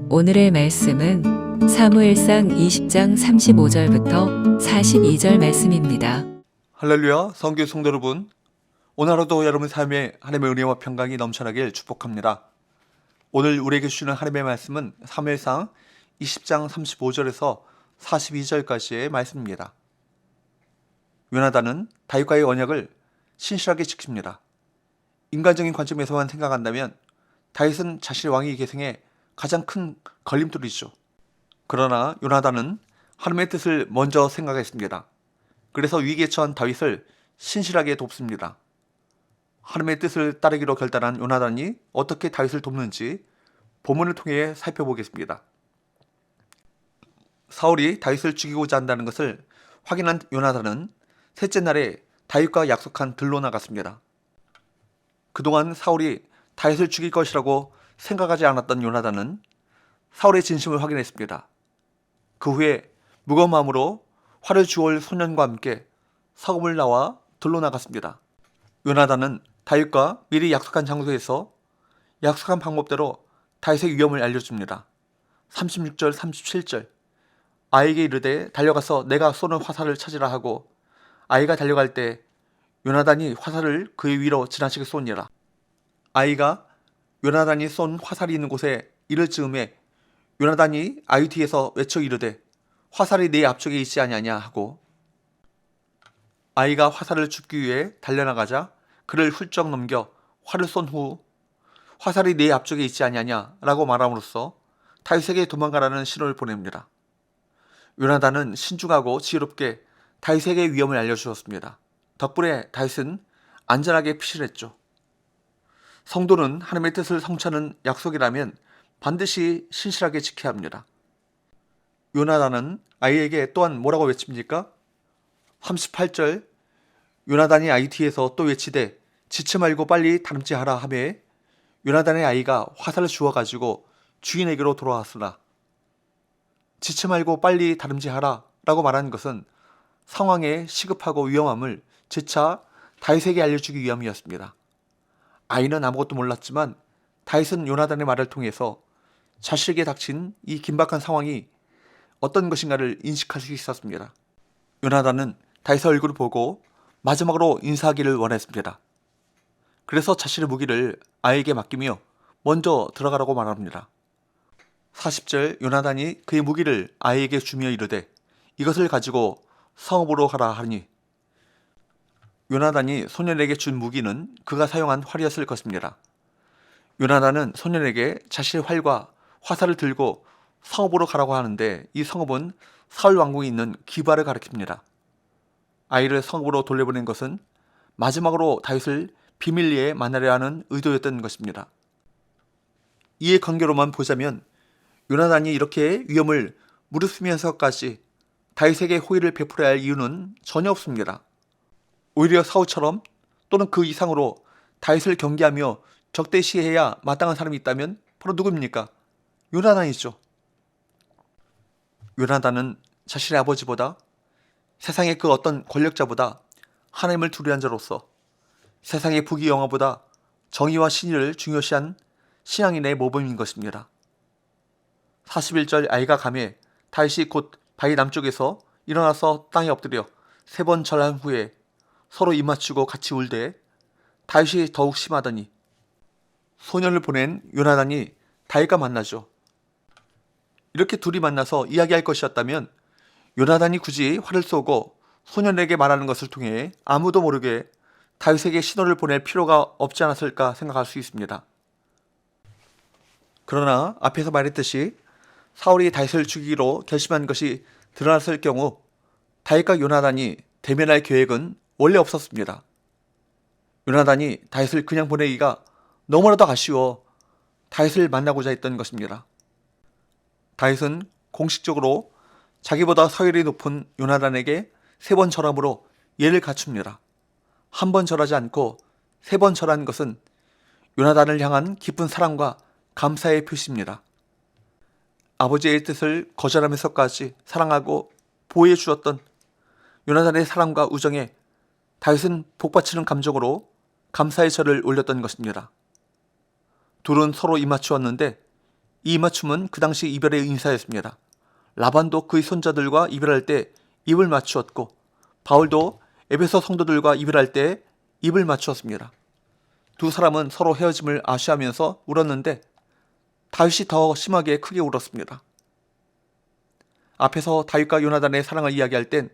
오늘의 말씀은 사무엘상 20장 35절부터 42절 말씀입니다. 할렐루야, 성교 성도 여러분, 오늘 하루도 여러분 삶에 하나님의 은혜와 평강이 넘쳐나길 축복합니다. 오늘 우리에게 주시는 하나님의 말씀은 사무엘상 20장 35절에서 42절까지의 말씀입니다. 요나단은 다윗과의 언약을 신실하게 지킵니다. 인간적인 관점에서만 생각한다면 다윗은 자신의 왕위 계승에 가장 큰 걸림돌이죠. 그러나 요나단은 하나님의 뜻을 먼저 생각했습니다. 그래서 위기에 처한 다윗을 신실하게 돕습니다. 하나님의 뜻을 따르기로 결단한 요나단이 어떻게 다윗을 돕는지 본문을 통해 살펴보겠습니다. 사울이 다윗을 죽이고자 한다는 것을 확인한 요나단은 셋째 날에 다윗과 약속한 들로 나갔습니다. 그동안 사울이 다윗을 죽일 것이라고 생각하지 않았던 요나단은 사울의 진심을 확인했습니다. 그 후에 무거운 마음으로 활을 주올 소년과 함께 사금을 나와 들로 나갔습니다. 요나단은 다윗과 미리 약속한 장소에서 약속한 방법대로 다윗의 위험을 알려줍니다. 36절, 37절 아이에게 이르되 달려가서 내가 쏘는 화살을 찾으라 하고 아이가 달려갈 때 요나단이 화살을 그의 위로 지나치게 쏘니라. 아이가 요나단이 쏜 화살이 있는 곳에 이를 즈음에 요나단이 아이 뒤에서 외쳐 이르되 화살이 내 앞쪽에 있지 아니하냐 하고 아이가 화살을 줍기 위해 달려나가자 그를 훌쩍 넘겨 활을 쏜 후 화살이 내 앞쪽에 있지 아니하냐 라고 말함으로써 다윗에게 도망가라는 신호를 보냅니다. 요나단은 신중하고 지혜롭게 다윗에게 위험을 알려주었습니다. 덕분에 다윗은 안전하게 피신했죠. 성도는 하나님의 뜻을 성취하는 약속이라면 반드시 신실하게 지켜야 합니다. 요나단은 아이에게 또한 뭐라고 외칩니까? 38절 요나단이 아이 뒤에서 또 외치되 지체 말고 빨리 다름질 하라 하며 요나단의 아이가 화살을 주워가지고 주인에게로 돌아왔으나 지체 말고 빨리 다름질 하라 라고 말하는 것은 상황의 시급하고 위험함을 재차 다윗에게 알려주기 위함이었습니다. 아이는 아무것도 몰랐지만 다윗은 요나단의 말을 통해서 자신에게 닥친 이 긴박한 상황이 어떤 것인가를 인식할 수 있었습니다. 요나단은 다윗의 얼굴을 보고 마지막으로 인사하기를 원했습니다. 그래서 자신의 무기를 아이에게 맡기며 먼저 들어가라고 말합니다. 40절 요나단이 그의 무기를 아이에게 주며 이르되 이것을 가지고 성읍으로 가라 하니 요나단이 소년에게 준 무기는 그가 사용한 활이었을 것입니다. 요나단은 소년에게 자신의 활과 화살을 들고 성읍으로 가라고 하는데 이 성읍은 사울 왕궁이 있는 기바를 가리킵니다. 아이를 성읍으로 돌려보낸 것은 마지막으로 다윗을 비밀리에 만나려 하는 의도였던 것입니다. 이의 관계로만 보자면 요나단이 이렇게 위험을 무릅쓰면서까지 다윗에게 호의를 베풀어야 할 이유는 전혀 없습니다. 오히려 사울처럼 또는 그 이상으로 다윗을 경계하며 적대시해야 마땅한 사람이 있다면 바로 누구입니까? 요나단이죠. 요나단은 자신의 아버지보다 세상의 그 어떤 권력자보다 하나님을 두려워한 자로서 세상의 부귀영화보다 정의와 신의를 중요시한 신앙인의 모범인 것입니다. 41절 아이가 가매 다윗이 곧 바위 남쪽에서 일어나서 땅에 엎드려 3번 절한 후에 서로 입맞추고 같이 울되 다윗이 더욱 심하더니 소년을 보낸 요나단이 다윗과 만나죠. 이렇게 둘이 만나서 이야기할 것이었다면 요나단이 굳이 활을 쏘고 소년에게 말하는 것을 통해 아무도 모르게 다윗에게 신호를 보낼 필요가 없지 않았을까 생각할 수 있습니다. 그러나 앞에서 말했듯이 사울이 다윗을 죽이기로 결심한 것이 드러났을 경우 다윗과 요나단이 대면할 계획은 원래 없었습니다. 요나단이 다윗을 그냥 보내기가 너무나도 아쉬워 다윗을 만나고자 했던 것입니다. 다윗은 공식적으로 자기보다 서열이 높은 요나단에게 3번 절함으로 예를 갖춥니다. 한 번 절하지 않고 3번 절한 것은 요나단을 향한 깊은 사랑과 감사의 표시입니다. 아버지의 뜻을 거절하면서까지 사랑하고 보호해 주었던 요나단의 사랑과 우정에 다윗은 복받치는 감정으로 감사의 절을 올렸던 것입니다. 둘은 서로 입맞추었는데 이 입맞춤은 그 당시 이별의 인사였습니다. 라반도 그의 손자들과 이별할 때 입을 맞추었고 바울도 에베소 성도들과 이별할 때 입을 맞추었습니다. 두 사람은 서로 헤어짐을 아쉬워하면서 울었는데 다윗이 더 심하게 크게 울었습니다. 앞에서 다윗과 요나단의 사랑을 이야기할 땐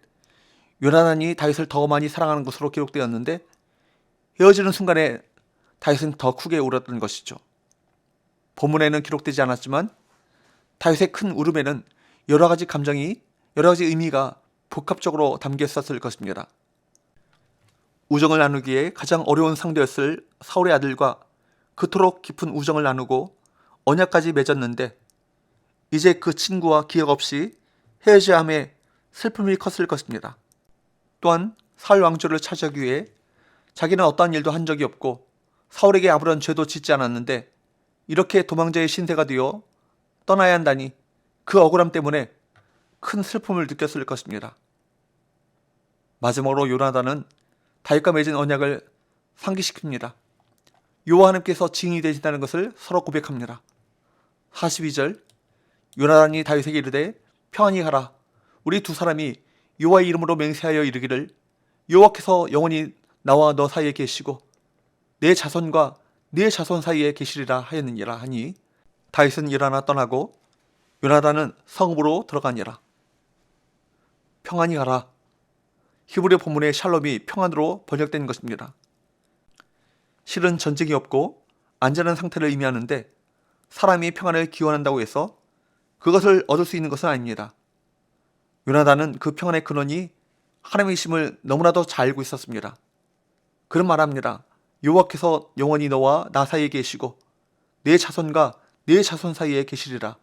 요나단이 다윗을 더 많이 사랑하는 것으로 기록되었는데 헤어지는 순간에 다윗은 더 크게 울었던 것이죠. 본문에는 기록되지 않았지만 다윗의 큰 울음에는 여러 가지 감정이, 여러 가지 의미가 복합적으로 담겨 있었을 것입니다. 우정을 나누기에 가장 어려운 상대였을 사울의 아들과 그토록 깊은 우정을 나누고 언약까지 맺었는데 이제 그 친구와 기억 없이 헤어져야 함에 슬픔이 컸을 것입니다. 또한 사울 왕조를 차지하기 위해 자기는 어떠한 일도 한 적이 없고 사울에게 아무런 죄도 짓지 않았는데 이렇게 도망자의 신세가 되어 떠나야 한다니 그 억울함 때문에 큰 슬픔을 느꼈을 것입니다. 마지막으로 요나단은 다윗과 맺은 언약을 상기시킵니다. 여호와 하나님께서 증인이 되신다는 것을 서로 고백합니다. 42절 요나단이 다윗에게 이르되 평안히 가라. 우리 두 사람이 여호와의 이름으로 맹세하여 이르기를 여호와께서 영원히 나와 너 사이에 계시고 내 자손과 네 자손 사이에 계시리라 하였느니라 하니 다윗은 일어나 떠나고 요나단은 성읍으로 들어가니라. 평안히 가라. 히브리 본문의 샬롬이 평안으로 번역된 것입니다. 실은 전쟁이 없고 안전한 상태를 의미하는데 사람이 평안을 기원한다고 해서 그것을 얻을 수 있는 것은 아닙니다. 요나단은 그 평안의 근원이 하나님이심을 너무나도 잘 알고 있었습니다. 그런 말합니다. 여호와께서 영원히 너와 나 사이에 계시고 내 자손과 내 자손 사이에 계시리라.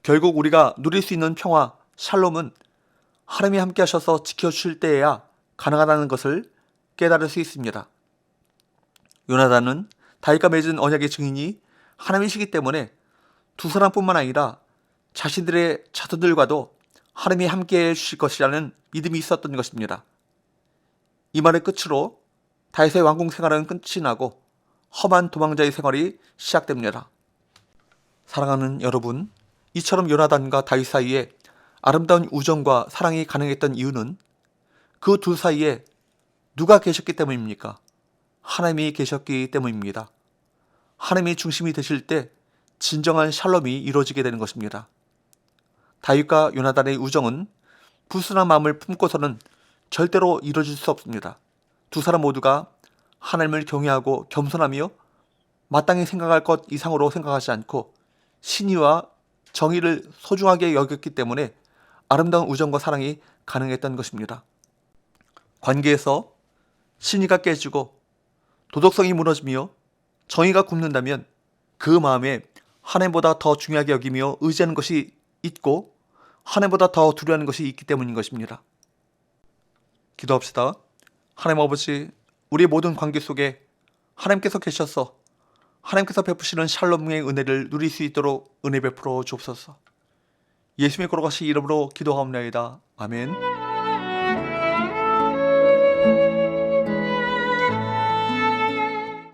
결국 우리가 누릴 수 있는 평화, 샬롬은 하나님이 함께 하셔서 지켜주실 때에야 가능하다는 것을 깨달을 수 있습니다. 요나단은 다윗과 맺은 언약의 증인이 하나님이시기 때문에 두 사람뿐만 아니라 자신들의 자손들과도 하나님이 함께 해주실 것이라는 믿음이 있었던 것입니다. 이 말의 끝으로 다윗의 왕궁 생활은 끝이 나고 험한 도망자의 생활이 시작됩니다. 사랑하는 여러분, 이처럼 요나단과 다윗 사이에 아름다운 우정과 사랑이 가능했던 이유는 그 둘 사이에 누가 계셨기 때문입니까? 하나님이 계셨기 때문입니다. 하나님이 중심이 되실 때 진정한 샬롬이 이루어지게 되는 것입니다. 다윗과 요나단의 우정은 불순한 마음을 품고서는 절대로 이루어질 수 없습니다. 두 사람 모두가 하나님을 경외하고 겸손하며 마땅히 생각할 것 이상으로 생각하지 않고 신의와 정의를 소중하게 여겼기 때문에 아름다운 우정과 사랑이 가능했던 것입니다. 관계에서 신의가 깨지고 도덕성이 무너지며 정의가 굽는다면 그 마음에 하나님보다 더 중요하게 여기며 의지하는 것이 있고 하나님보다 더 두려워하는 것이 있기 때문인 것입니다. 기도합시다. 하나님 아버지, 우리의 모든 관계 속에 하나님께서 계셔서 하나님께서 베푸시는 샬롬의 은혜를 누릴 수 있도록 은혜 베풀어 주옵소서. 예수님의 걸어가신 이름으로 기도하옵나이다. 아멘.